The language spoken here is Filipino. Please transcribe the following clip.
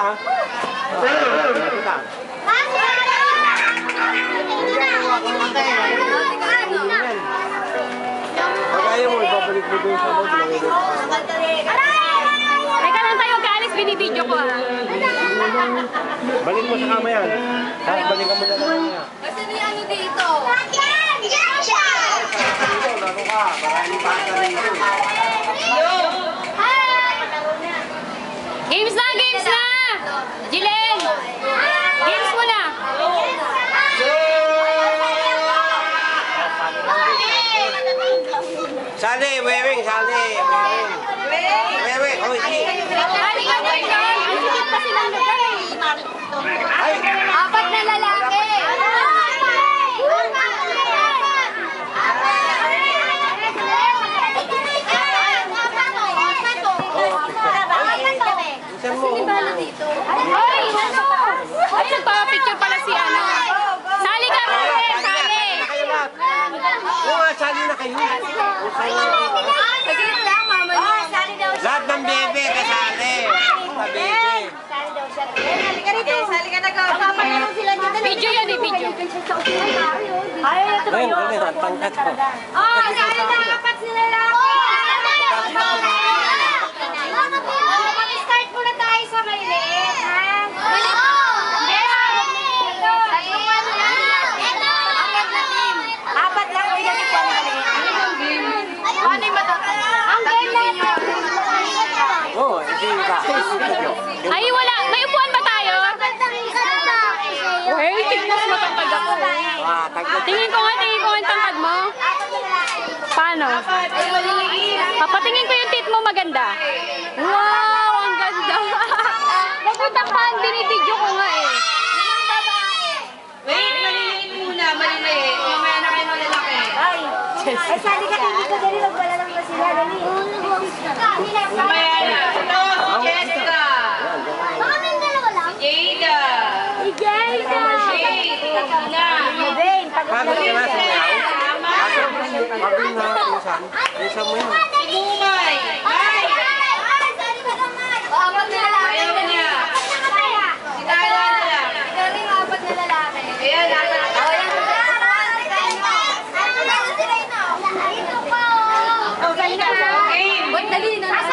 kita. Kita. Pag ayaw mo, ibabalik mo doon sa loob. Teka lang tayo, kaalis, binibidyo ko ah. Balik mo sa kama yan. Tapos balikan mo na lang niya. Kasi may ano dito. Laro ka. Maraming bata rito. Games na, games na! Jilen! Games mo na! Sali, wewing, sali. Wewing, oh, Kali ka mo yun! Ang sikip pa silang lugar eh. ay, Apat na lalaki! isan mo. Ay! Ay, nagpapapicture pala si ano. Sali ka mo eh! Sali! Kayo lahat. Oo nga, sali na kayo. Sige lang, mama niyo. Lahat ng bebe, kasali. Sa bebe. Sali ka na go. Papalaro sila dito. Video yan eh, video. Ngayon, kami, ang tangkat ko. Oh, sali na apat sila lang. Mag-start muna tayo sa maliliit, ha? Apat lang ko yung ito na maliit. Ano yung matata? Ang game na Oo, hindi ka. Ay, wala. May upuan ba tayo? Well, tignan mo tangkad ako. Tingin ko nga ang tangkad mo. Paano? Papatingin ko yung tit mo maganda. Wow, ang ganda. Magpunta pa, binibidyo ko nga eh. Wait, maliliit muna, maliliit. Mamaya na kayo malalaki. Ay, sali ka dito dali, wala lang ba sila dali? Mamaya na. Ito, si Jessica. Jada. Jade. Tina. Pagod ka na sa yaw. Pagod na, pinsan. Pinsan mo yun. Bumay. Ay! Apat na lalaki. Ayaw niya. Si Kala na lang. Ikaw rin apat na lalaki. Ayan, apat na lalaki. Okay. Wait, dali na.